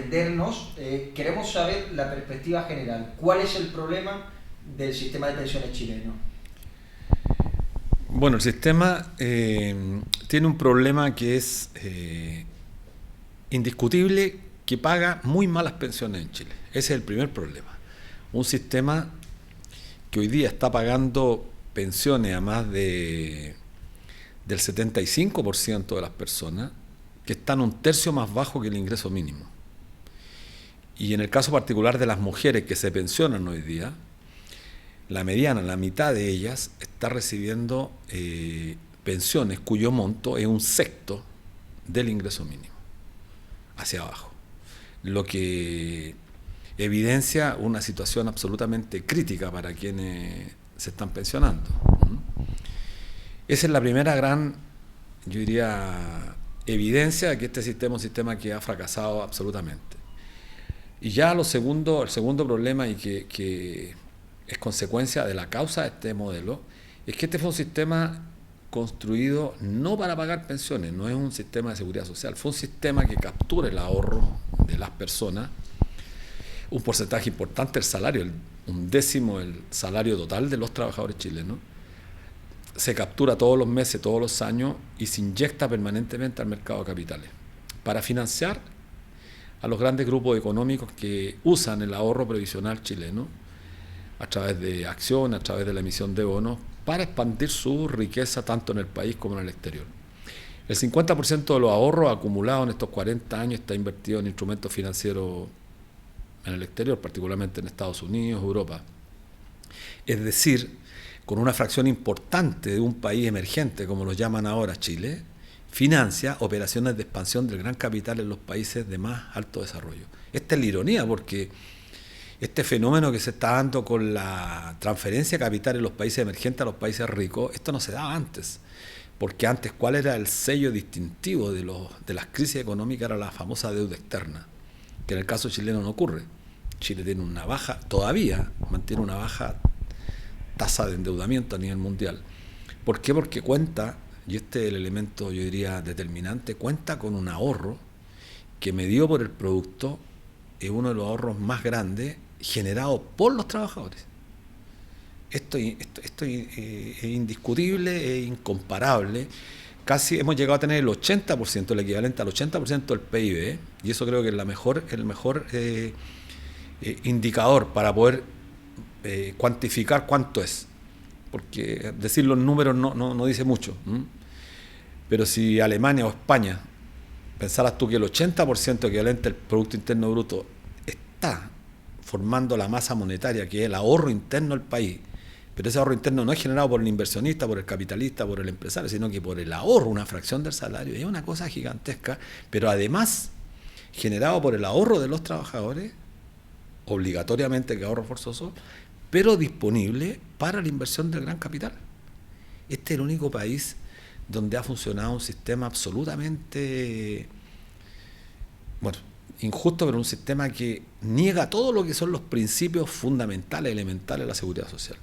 entendernos, queremos saber la perspectiva general. ¿Cuál es el problema del sistema de pensiones chileno? Bueno, el sistema tiene un problema que es indiscutible, que paga muy malas pensiones en Chile. Ese es el primer problema. Un sistema que hoy día está pagando pensiones a más del 75% de las personas, que están un tercio más bajo que el ingreso mínimo. Y en el caso particular de las mujeres que se pensionan hoy día, la mediana, la mitad de ellas, está recibiendo pensiones cuyo monto es un sexto del ingreso mínimo, hacia abajo. Lo que evidencia una situación absolutamente crítica para quienes se están pensionando. Esa es la primera gran, yo diría, evidencia de que este sistema es un sistema que ha fracasado absolutamente. Y ya el segundo problema, y que es consecuencia de la causa de este modelo, es que este fue un sistema construido no para pagar pensiones, no es un sistema de seguridad social, fue un sistema que captura el ahorro de las personas, un porcentaje importante del salario, un décimo del salario total de los trabajadores chilenos, se captura todos los meses, todos los años, y se inyecta permanentemente al mercado de capitales para financiar a los grandes grupos económicos que usan el ahorro previsional chileno a través de acciones, a través de la emisión de bonos, para expandir su riqueza tanto en el país como en el exterior. El 50% de los ahorros acumulados en estos 40 años está invertido en instrumentos financieros en el exterior, particularmente en Estados Unidos, Europa. Es decir, con una fracción importante de un país emergente, como lo llaman ahora Chile, financia operaciones de expansión del gran capital en los países de más alto desarrollo. Esta es la ironía, porque este fenómeno que se está dando con la transferencia de capital en los países emergentes a los países ricos, esto no se daba antes. Porque antes, ¿cuál era el sello distintivo de las crisis económicas? Era la famosa deuda externa, que en el caso chileno no ocurre. Chile tiene una baja, todavía mantiene una baja tasa de endeudamiento a nivel mundial. ¿Por qué? Porque cuenta, y este es el elemento, yo diría, determinante, cuenta con un ahorro que, medido por el producto, es uno de los ahorros más grandes generado por los trabajadores. Esto es indiscutible, es incomparable. Casi hemos llegado a tener el 80%, el equivalente al 80% del PIB, y eso creo que es el mejor indicador para poder cuantificar cuánto es. Porque decir los números no dice mucho. Pero si Alemania o España, pensaras tú que el 80% equivalente al Producto Interno Bruto está formando la masa monetaria, que es el ahorro interno del país, pero ese ahorro interno no es generado por el inversionista, por el capitalista, por el empresario, sino que por el ahorro, una fracción del salario, es una cosa gigantesca, pero además generado por el ahorro de los trabajadores, obligatoriamente que ahorro forzoso, pero disponible para la inversión del gran capital. Este es el único país donde ha funcionado un sistema absolutamente, bueno, injusto, pero un sistema que niega todo lo que son los principios fundamentales, elementales de la seguridad social.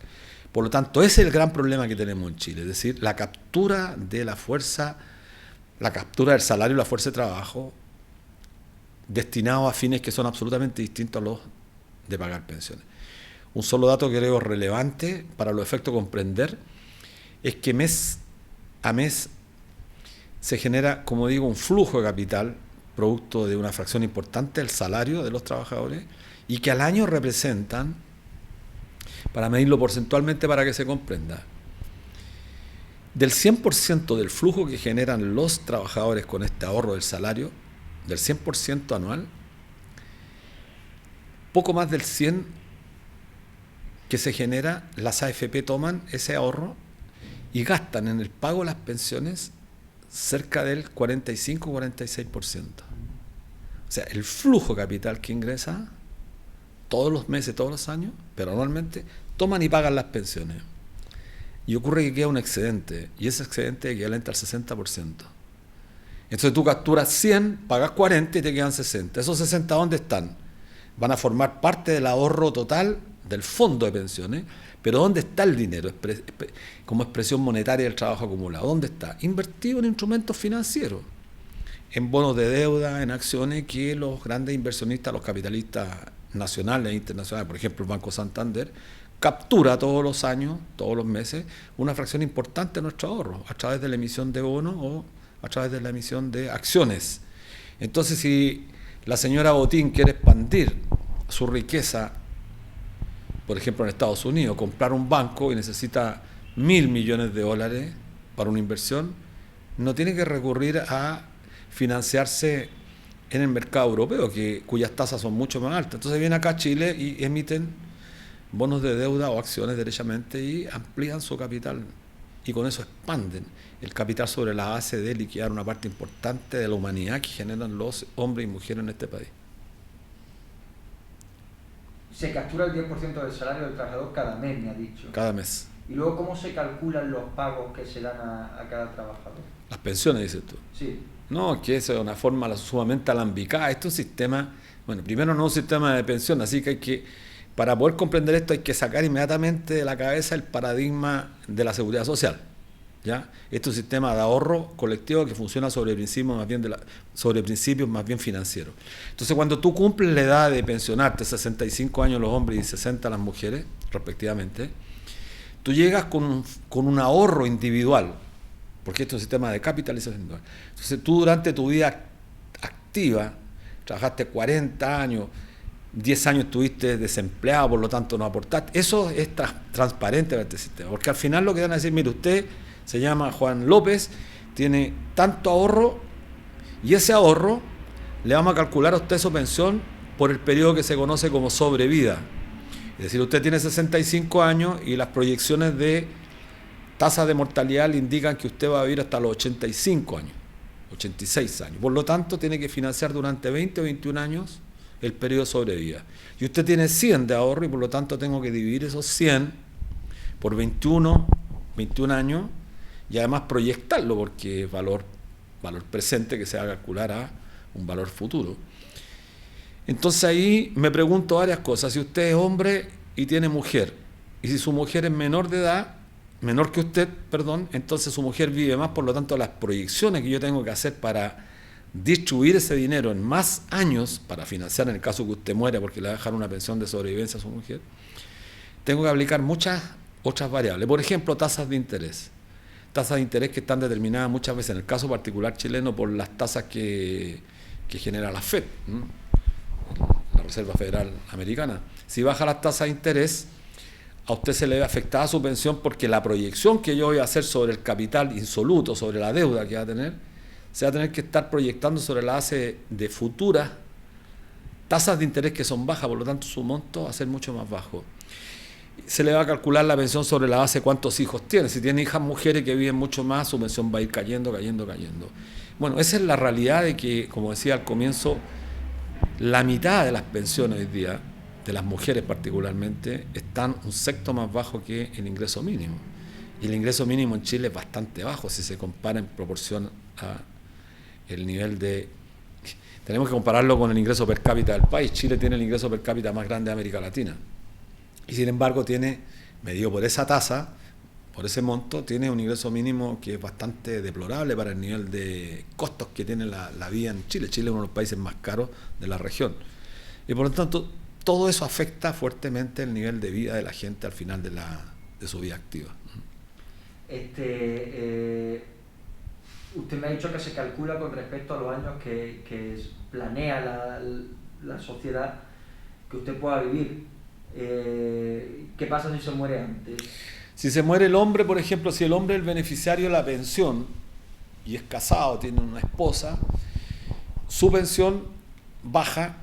Por lo tanto, ese es el gran problema que tenemos en Chile, es decir, la captura de la fuerza, la captura del salario y la fuerza de trabajo destinado a fines que son absolutamente distintos a los de pagar pensiones. Un solo dato que creo relevante para los efectos de comprender es que mes a mes se genera, como digo, un flujo de capital producto de una fracción importante del salario de los trabajadores, y que al año representan, para medirlo porcentualmente para que se comprenda, del 100% del flujo que generan los trabajadores con este ahorro del salario, del 100% anual, poco más del 100% que se genera, las AFP toman ese ahorro y gastan en el pago de las pensiones cerca del 45-46%. O sea, el flujo capital que ingresa todos los meses, todos los años, pero anualmente, toman y pagan las pensiones. Y ocurre que queda un excedente, y ese excedente es equivalente al 60%. Entonces tú capturas 100, pagas 40 y te quedan 60. ¿Esos 60 dónde están? Van a formar parte del ahorro total del fondo de pensiones, pero ¿dónde está el dinero como expresión monetaria del trabajo acumulado? ¿Dónde está? Invertido en instrumentos financieros, en bonos de deuda, en acciones que los grandes inversionistas, los capitalistas nacionales e internacionales, por ejemplo el Banco Santander, captura todos los años, todos los meses, una fracción importante de nuestro ahorro, a través de la emisión de bonos o a través de la emisión de acciones. Entonces, si la señora Botín quiere expandir su riqueza, por ejemplo en Estados Unidos, comprar un banco y necesita $1.000 millones para una inversión, no tiene que recurrir a financiarse en el mercado europeo, cuyas tasas son mucho más altas. Entonces viene acá a Chile y emiten bonos de deuda o acciones derechamente y amplían su capital. Y con eso expanden el capital sobre la base de liquidar una parte importante de la humanidad que generan los hombres y mujeres en este país. Se captura el 10% del salario del trabajador cada mes, me ha dicho. Cada mes. ¿Y luego cómo se calculan los pagos que se dan a cada trabajador? Las pensiones, dices tú. Sí. No, que eso es una forma sumamente alambicada. Esto es un sistema, bueno, primero no es un sistema de pensión, así que para poder comprender esto hay que sacar inmediatamente de la cabeza el paradigma de la seguridad social. ¿Ya? Este es un sistema de ahorro colectivo que funciona sobre principios más bien financieros. Entonces, cuando tú cumples la edad de pensionarte, 65 años los hombres y 60 las mujeres, respectivamente, tú llegas con un ahorro individual, porque esto es un sistema de capitalización individual. Entonces, tú durante tu vida activa, trabajaste 40 años, 10 años estuviste desempleado, por lo tanto no aportaste. Eso es transparente para este sistema, porque al final lo que van a decir, mire, usted se llama Juan López, tiene tanto ahorro y ese ahorro le vamos a calcular a usted su pensión por el periodo que se conoce como sobrevida. Es decir, usted tiene 65 años y las proyecciones de tasas de mortalidad le indican que usted va a vivir hasta los 85 años, 86 años. Por lo tanto, tiene que financiar durante 20 o 21 años el periodo de sobrevida. Y usted tiene 100 de ahorro y por lo tanto tengo que dividir esos 100 por 21 años y además proyectarlo porque es valor presente que se va a calcular a un valor futuro. Entonces ahí me pregunto varias cosas. Si usted es hombre y tiene mujer, y si su mujer es menor de edad, menor que usted, perdón, entonces su mujer vive más, por lo tanto las proyecciones que yo tengo que hacer para distribuir ese dinero en más años, para financiar en el caso que usted muera porque le va a dejar una pensión de sobrevivencia a su mujer, tengo que aplicar muchas otras variables. Por ejemplo, tasas de interés. Tasas de interés que están determinadas muchas veces, en el caso particular chileno, por las tasas que genera la FED, la Reserva Federal Americana. Si baja las tasas de interés, a usted se le ve afectada su pensión porque la proyección que yo voy a hacer sobre el capital insoluto, sobre la deuda que va a tener, se va a tener que estar proyectando sobre la base de futuras tasas de interés que son bajas, por lo tanto su monto va a ser mucho más bajo. Se le va a calcular la pensión sobre la base de cuántos hijos tiene. Si tiene hijas mujeres que viven mucho más, su pensión va a ir cayendo. Bueno, esa es la realidad de que, como decía al comienzo, la mitad de las pensiones hoy día, de las mujeres particularmente, están un sexto más bajo que el ingreso mínimo. Y el ingreso mínimo en Chile es bastante bajo si se compara en proporción a el nivel de... Tenemos que compararlo con el ingreso per cápita del país. Chile tiene el ingreso per cápita más grande de América Latina. Y sin embargo tiene, medido por esa tasa, por ese monto, tiene un ingreso mínimo que es bastante deplorable para el nivel de costos que tiene la vida en Chile. Chile es uno de los países más caros de la región. Y por lo tanto, todo eso afecta fuertemente el nivel de vida de la gente al final de su vida activa. Usted me ha dicho que se calcula con respecto a los años que planea la sociedad que usted pueda vivir. ¿Qué pasa si se muere antes? Si se muere el hombre, por ejemplo, si el hombre es el beneficiario de la pensión y es casado, tiene una esposa, su pensión baja.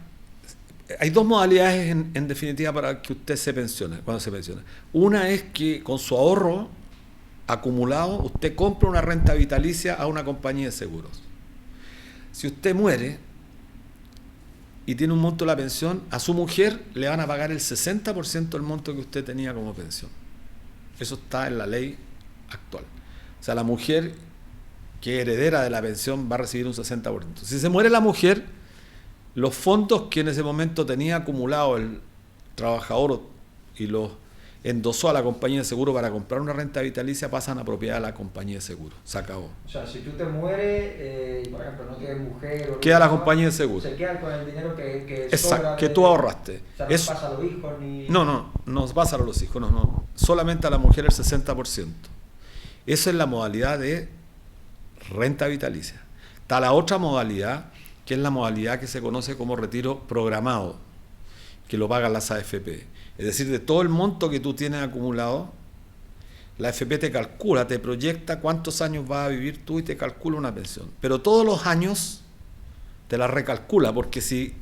Hay dos modalidades en definitiva para que usted se pensione, cuando se pensiona. Una es que con su ahorro acumulado usted compra una renta vitalicia a una compañía de seguros. Si usted muere y tiene un monto de la pensión, a su mujer le van a pagar el 60% del monto que usted tenía como pensión. Eso está en la ley actual. O sea, la mujer que es heredera de la pensión va a recibir un 60%. Si se muere la mujer, los fondos que en ese momento tenía acumulado el trabajador y los endosó a la compañía de seguro para comprar una renta vitalicia, pasan a propiedad de la compañía de seguro. Se acabó. O sea, si tú te mueres, por ejemplo, no tienes mujer... o queda la compañía de seguro. Se queda con el dinero que exacto, sobra que tú ahorraste. O sea, no pasa a los hijos ni... No pasa a los hijos, no. Solamente a la mujer el 60%. Esa es la modalidad de renta vitalicia. Está la otra modalidad, que es la modalidad que se conoce como retiro programado, que lo pagan las AFP. Es decir, de todo el monto que tú tienes acumulado, la AFP te calcula, te proyecta cuántos años vas a vivir tú y te calcula una pensión. Pero todos los años te la recalcula, porque si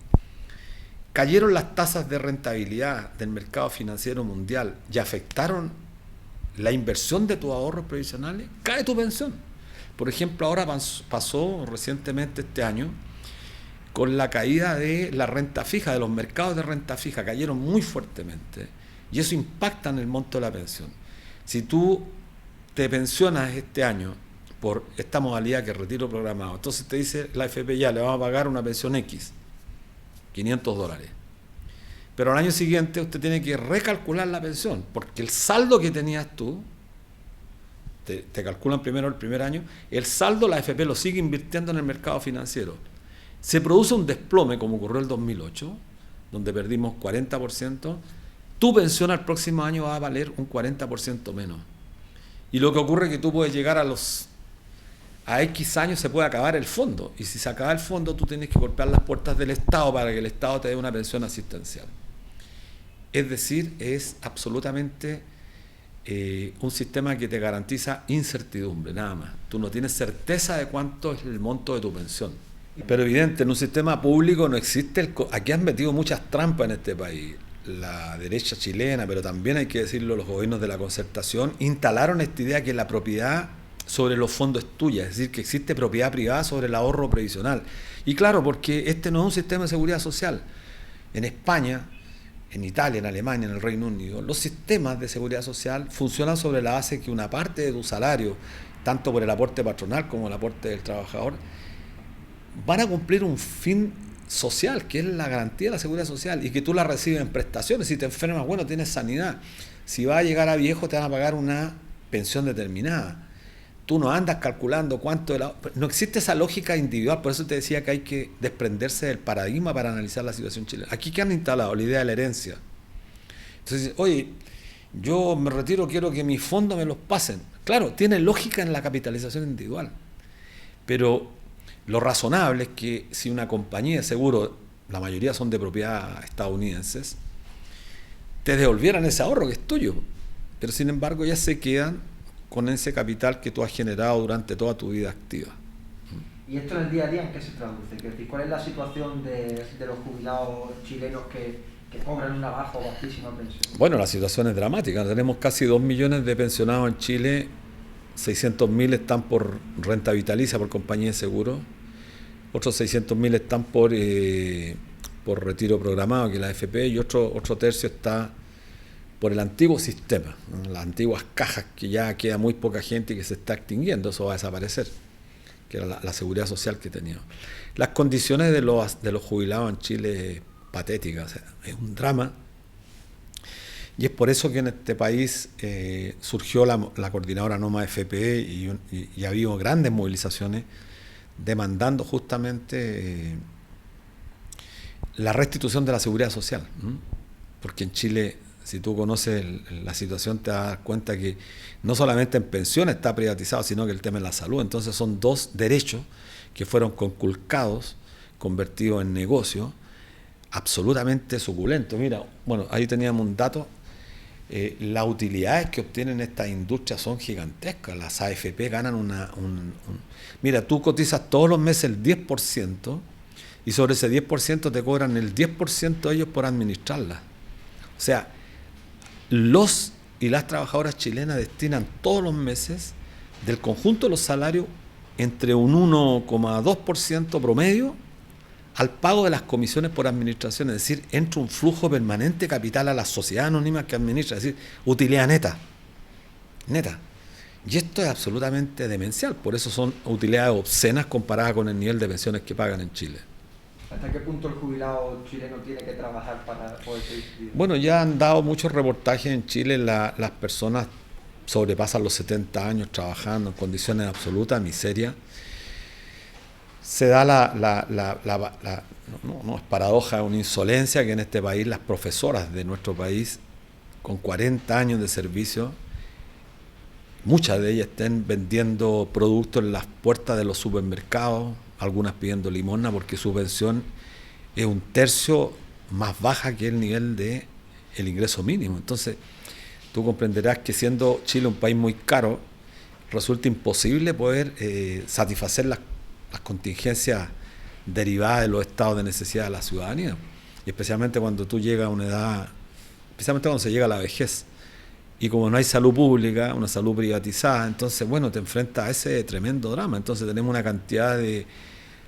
cayeron las tasas de rentabilidad del mercado financiero mundial y afectaron la inversión de tus ahorros previsionales, cae tu pensión. Por ejemplo, ahora pasó recientemente este año, con la caída de la renta fija, de los mercados de renta fija, cayeron muy fuertemente y eso impacta en el monto de la pensión. Si tú te pensionas este año por esta modalidad que es retiro programado, entonces te dice la AFP, ya le vamos a pagar una pensión X, $500. Pero al año siguiente usted tiene que recalcular la pensión, porque el saldo que tenías tú, te calculan primero el primer año, el saldo la AFP lo sigue invirtiendo en el mercado financiero. Se produce un desplome, como ocurrió el 2008, donde perdimos 40%, tu pensión al próximo año va a valer un 40% menos. Y lo que ocurre es que tú puedes llegar a X años, se puede acabar el fondo. Y si se acaba el fondo, tú tienes que golpear las puertas del Estado para que el Estado te dé una pensión asistencial. Es decir, es absolutamente un sistema que te garantiza incertidumbre, nada más. Tú no tienes certeza de cuánto es el monto de tu pensión. Pero evidente, en un sistema público no existe aquí han metido muchas trampas en este país. La derecha chilena, pero también hay que decirlo, los gobiernos de la concertación, instalaron esta idea que la propiedad sobre los fondos es tuya, es decir, que existe propiedad privada sobre el ahorro previsional. Y claro, porque este no es un sistema de seguridad social. En España, en Italia, en Alemania, en el Reino Unido, los sistemas de seguridad social funcionan sobre la base que una parte de tu salario, tanto por el aporte patronal como el aporte del trabajador, van a cumplir un fin social, que es la garantía de la seguridad social, y que tú la recibes en prestaciones. Si te enfermas, bueno, tienes sanidad. Si vas a llegar a viejo, te van a pagar una pensión determinada. Tú no andas calculando cuánto de no existe esa lógica individual, por eso te decía que hay que desprenderse del paradigma para analizar la situación chilena. Aquí, ¿qué han instalado? La idea de la herencia. Entonces, oye, yo me retiro, quiero que mis fondos me los pasen. Claro, tiene lógica en la capitalización individual, pero lo razonable es que si una compañía de seguro, la mayoría son de propiedad estadounidenses, te devolvieran ese ahorro que es tuyo, pero sin embargo ya se quedan con ese capital que tú has generado durante toda tu vida activa. ¿Y esto en el día a día en qué se traduce? Es decir, ¿cuál es la situación de los jubilados chilenos que cobran una baja o bajísima pensión? Bueno, la situación es dramática. Tenemos casi 2 millones de pensionados en Chile, 600.000 están por renta vitalicia, por compañía de seguro, otros 600.000 están por retiro programado, que es la AFP, y otro tercio está por el antiguo sistema, ¿no? Las antiguas cajas, que ya queda muy poca gente y que se está extinguiendo, eso va a desaparecer, que era la seguridad social que teníamos. Las condiciones de los jubilados en Chile es patética, o sea, es un drama, y es por eso que en este país surgió la coordinadora Noma FP y ha habido grandes movilizaciones demandando justamente la restitución de la seguridad social, ¿no? Porque en Chile, si tú conoces la situación, te das cuenta que no solamente en pensiones está privatizado, sino que el tema es la salud. Entonces son dos derechos que fueron conculcados, convertidos en negocio, absolutamente suculentos. Mira, bueno, ahí teníamos un dato. Las utilidades que obtienen estas industrias son gigantescas. Las AFP ganan Mira, tú cotizas todos los meses el 10% y sobre ese 10% te cobran el 10% ellos por administrarla. O sea, los y las trabajadoras chilenas destinan todos los meses del conjunto de los salarios entre un 1,2% promedio al pago de las comisiones por administración, es decir, entra un flujo permanente de capital a las sociedades anónimas que administran, es decir, utilidad neta. Y esto es absolutamente demencial, por eso son utilidades obscenas comparadas con el nivel de pensiones que pagan en Chile. ¿Hasta qué punto el jubilado chileno tiene que trabajar para poder seguir? Bueno, ya han dado muchos reportajes en Chile, las personas sobrepasan los 70 años trabajando en condiciones de absoluta miseria. Se da no es paradoja, una insolencia que en este país las profesoras de nuestro país con 40 años de servicio, muchas de ellas estén vendiendo productos en las puertas de los supermercados, algunas pidiendo limosna porque su pensión es un tercio más baja que el nivel de el ingreso mínimo. Entonces, tú comprenderás que siendo Chile un país muy caro, resulta imposible poder satisfacer las contingencias derivadas de los estados de necesidad de la ciudadanía. Y especialmente cuando tú llegas a una edad, especialmente cuando se llega a la vejez. Y como no hay salud pública, una salud privatizada, entonces, bueno, te enfrentas a ese tremendo drama. Entonces tenemos una cantidad de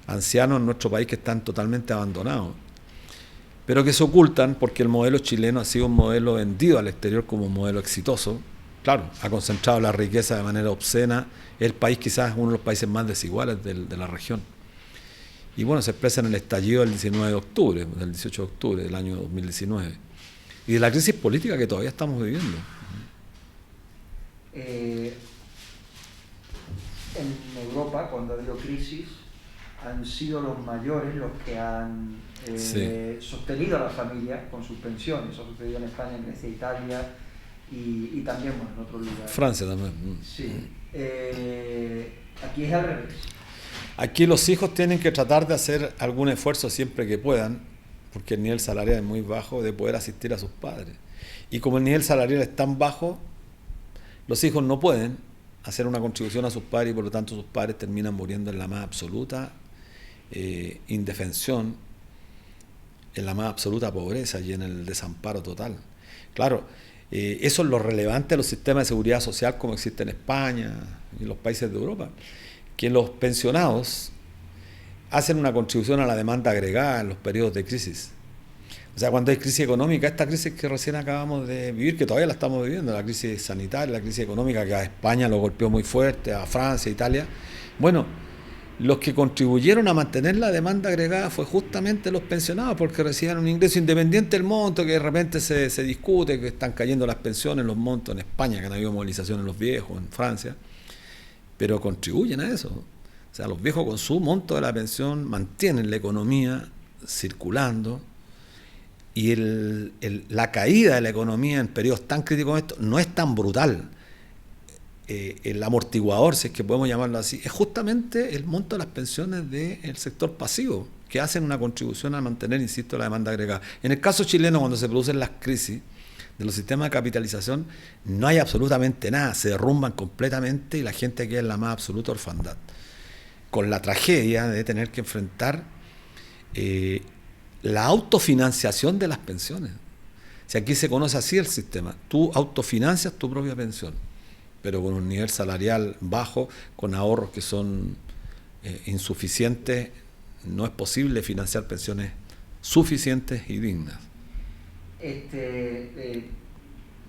ancianos en nuestro país que están totalmente abandonados, pero que se ocultan porque el modelo chileno ha sido un modelo vendido al exterior como un modelo exitoso. Claro, ha concentrado la riqueza de manera obscena. El país quizás es uno de los países más desiguales de la región. Y bueno, se expresa en el estallido del 19 de octubre, del 18 de octubre del año 2019. Y de la crisis política que todavía estamos viviendo. En Europa, cuando ha habido crisis, han sido los mayores los que han sostenido a la familia con sus pensiones. Eso ha sucedido en España, en Grecia, Italia y también bueno, en otros lugares. Francia también. Sí. Aquí es al revés. Aquí los hijos tienen que tratar de hacer algún esfuerzo siempre que puedan, porque el nivel salarial es muy bajo, de poder asistir a sus padres. Y como el nivel salarial es tan bajo, los hijos no pueden hacer una contribución a sus padres y por lo tanto sus padres terminan muriendo en la más absoluta indefensión, en la más absoluta pobreza y en el desamparo total. Claro, eso es lo relevante de los sistemas de seguridad social como existe en España y en los países de Europa, que los pensionados hacen una contribución a la demanda agregada en los periodos de crisis. O sea, cuando hay crisis económica, esta crisis que recién acabamos de vivir, que todavía la estamos viviendo, la crisis sanitaria, la crisis económica que a España lo golpeó muy fuerte, a Francia, Italia, bueno, los que contribuyeron a mantener la demanda agregada fue justamente los pensionados, porque recibían un ingreso independiente del monto, que de repente se discute, que están cayendo las pensiones, los montos en España, que han habido movilizaciones en los viejos, en Francia, pero contribuyen a eso. O sea, los viejos con su monto de la pensión mantienen la economía circulando y la caída de la economía en periodos tan críticos como estos no es tan brutal. El amortiguador, si es que podemos llamarlo así, es justamente el monto de las pensiones del sector pasivo, que hacen una contribución a mantener, insisto, la demanda agregada. En el caso chileno, cuando se producen las crisis de los sistemas de capitalización, no hay absolutamente nada, se derrumban completamente y la gente queda en la más absoluta orfandad, con la tragedia de tener que enfrentar la autofinanciación de las pensiones. Si aquí se conoce así el sistema, tú autofinancias tu propia pensión, pero con un nivel salarial bajo, con ahorros que son insuficientes, no es posible financiar pensiones suficientes y dignas.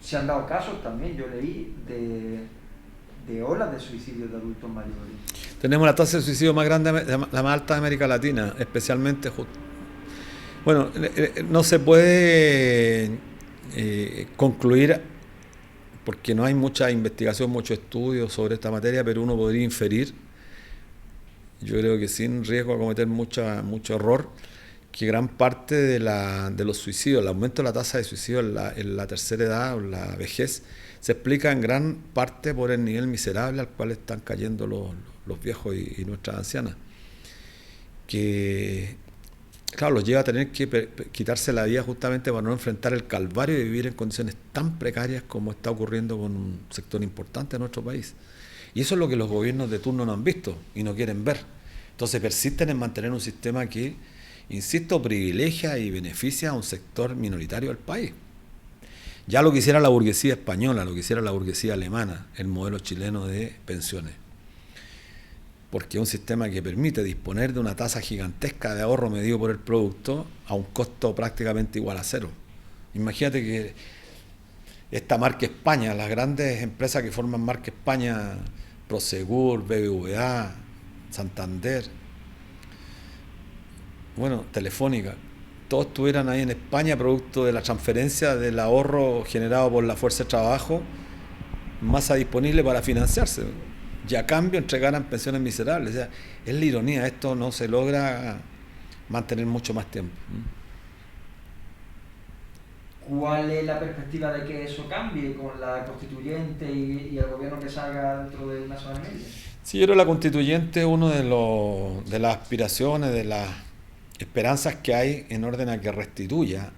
Se han dado casos también, yo leí, de olas de suicidios de adultos mayores. Tenemos la tasa de suicidio más grande, la más alta de América Latina, especialmente. Bueno, no se puede concluir porque no hay mucha investigación, mucho estudio sobre esta materia, pero uno podría inferir, yo creo que sin riesgo a cometer mucho error, que gran parte de los suicidios, el aumento de la tasa de suicidio en la tercera edad o en la vejez, se explica en gran parte por el nivel miserable al cual están cayendo los viejos y nuestras ancianas, que claro, los lleva a tener que quitarse la vida justamente para no enfrentar el calvario de vivir en condiciones tan precarias como está ocurriendo con un sector importante de nuestro país. Y eso es lo que los gobiernos de turno no han visto y no quieren ver. Entonces persisten en mantener un sistema que, insisto, privilegia y beneficia a un sector minoritario del país. Ya lo que hiciera la burguesía española, lo que hiciera la burguesía alemana, el modelo chileno de pensiones. Porque es un sistema que permite disponer de una tasa gigantesca de ahorro medido por el producto a un costo prácticamente igual a cero. Imagínate que esta marca España, las grandes empresas que forman marca España, Prosegur, BBVA, Santander, bueno, Telefónica, todos estuvieran ahí en España producto de la transferencia del ahorro generado por la fuerza de trabajo, masa disponible para financiarse, y a cambio entregaran pensiones miserables. O sea, es la ironía, esto no se logra mantener mucho más tiempo. ¿Cuál es la perspectiva de que eso cambie con la constituyente y el gobierno que salga dentro de una semana y media? Sí, yo creo que la constituyente es uno de las aspiraciones, de las esperanzas que hay en orden a que restituya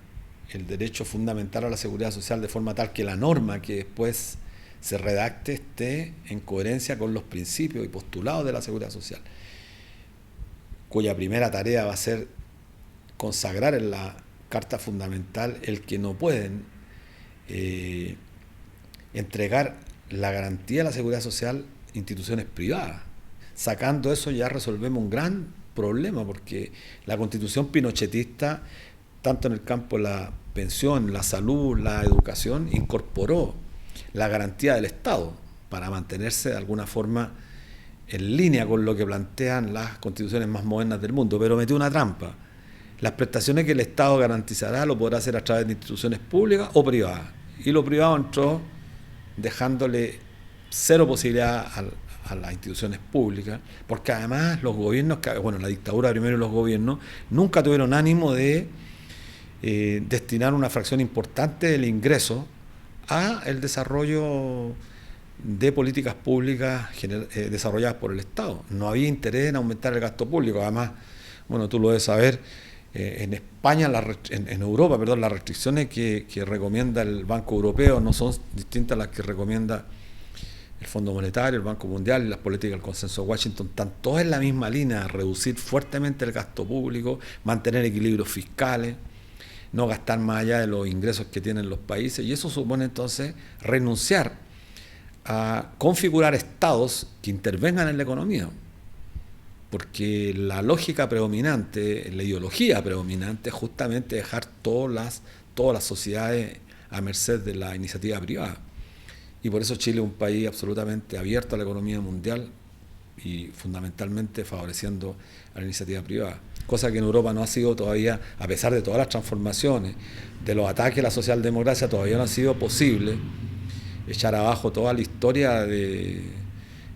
el derecho fundamental a la seguridad social de forma tal que la norma que después se redacte esté en coherencia con los principios y postulados de la seguridad social, cuya primera tarea va a ser consagrar en la Carta Fundamental el que no pueden entregar la garantía de la seguridad social instituciones privadas. Sacando eso ya resolvemos un gran problema, porque la Constitución pinochetista, tanto en el campo de la pensión, la salud, la educación, incorporó la garantía del Estado para mantenerse de alguna forma en línea con lo que plantean las constituciones más modernas del mundo, pero metió una trampa. Las prestaciones que el Estado garantizará lo podrá hacer a través de instituciones públicas o privadas, y lo privado entró dejándole cero posibilidad a las instituciones públicas, porque además los gobiernos, bueno, la dictadura primero y los gobiernos, nunca tuvieron ánimo de destinar una fracción importante del ingreso a el desarrollo de políticas públicas desarrolladas por el Estado. No había interés en aumentar el gasto público. Además, bueno, tú lo debes saber, en España, en Europa, perdón, las restricciones que recomienda el Banco Europeo no son distintas a las que recomienda el Fondo Monetario, el Banco Mundial y las políticas del Consenso de Washington. Están todas en la misma línea: reducir fuertemente el gasto público, mantener equilibrios fiscales, no gastar más allá de los ingresos que tienen los países, y eso supone entonces renunciar a configurar estados que intervengan en la economía, porque la lógica predominante, la ideología predominante es justamente dejar todas las sociedades a merced de la iniciativa privada. Y por eso Chile es un país absolutamente abierto a la economía mundial y fundamentalmente favoreciendo a la iniciativa privada, cosa que en Europa no ha sido todavía, a pesar de todas las transformaciones, de los ataques a la socialdemocracia, todavía no ha sido posible echar abajo toda la historia de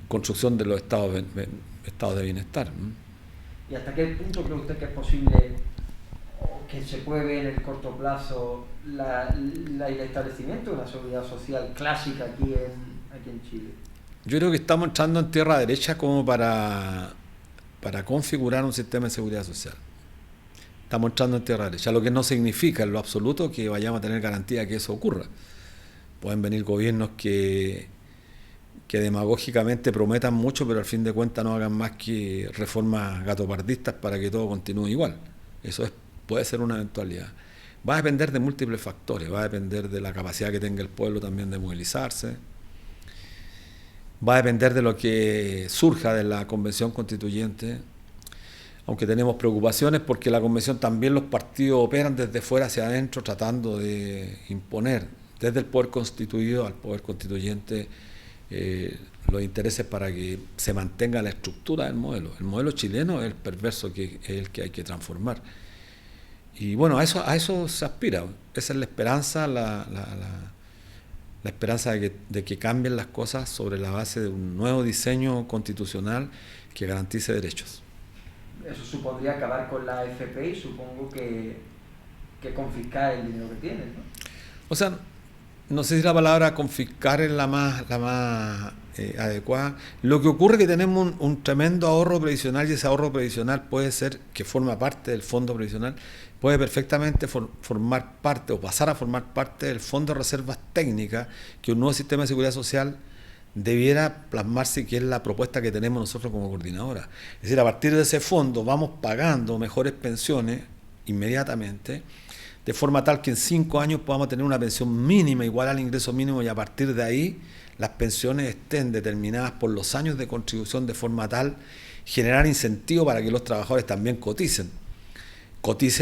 construcción de los estados de bienestar. ¿Y hasta qué punto cree usted que es posible, o que se puede ver en el corto plazo, el establecimiento de una seguridad social clásica aquí en Chile? Yo creo que estamos entrando en tierra derecha como para configurar un sistema de seguridad social. Estamos entrando en tierra derecha, lo que no significa en lo absoluto que vayamos a tener garantía de que eso ocurra. Pueden venir gobiernos que demagógicamente prometan mucho, pero al fin de cuentas no hagan más que reformas gatopardistas para que todo continúe igual. Eso puede ser una eventualidad. Va a depender de múltiples factores, va a depender de la capacidad que tenga el pueblo también de movilizarse, va a depender de lo que surja de la convención constituyente, aunque tenemos preocupaciones porque la convención también los partidos operan desde fuera hacia adentro tratando de imponer desde el poder constituido al poder constituyente los intereses para que se mantenga la estructura del modelo. El modelo chileno es el perverso, que es el que hay que transformar. Y bueno, a eso se aspira. Esa es la esperanza, la esperanza de que cambien las cosas sobre la base de un nuevo diseño constitucional que garantice derechos. Eso supondría acabar con la AFP y supongo que confiscar el dinero que tienen, ¿no? O sea, no sé si la palabra confiscar es la más adecuada. Lo que ocurre es que tenemos un tremendo ahorro previsional, y ese ahorro previsional puede ser, que forma parte del fondo previsional, puede perfectamente formar parte o pasar a formar parte del fondo de reservas técnicas que un nuevo sistema de seguridad social debiera plasmarse, que es la propuesta que tenemos nosotros como coordinadora. Es decir, a partir de ese fondo vamos pagando mejores pensiones inmediatamente, de forma tal que en 5 años podamos tener una pensión mínima igual al ingreso mínimo, y a partir de ahí las pensiones estén determinadas por los años de contribución, de forma tal generar incentivo para que los trabajadores también coticen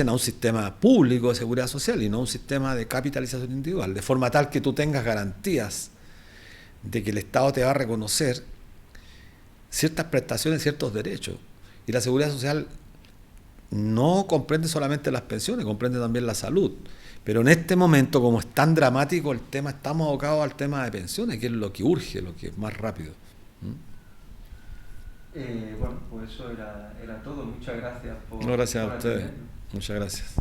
a un sistema público de seguridad social y no a un sistema de capitalización individual, de forma tal que tú tengas garantías de que el Estado te va a reconocer ciertas prestaciones, ciertos derechos. Y la seguridad social no comprende solamente las pensiones, comprende también la salud. Pero en este momento, como es tan dramático el tema, estamos abocados al tema de pensiones, que es lo que urge, lo que es más rápido. Bueno, pues eso era todo. Muchas gracias por... No, gracias a ustedes. atendernos. Muchas gracias.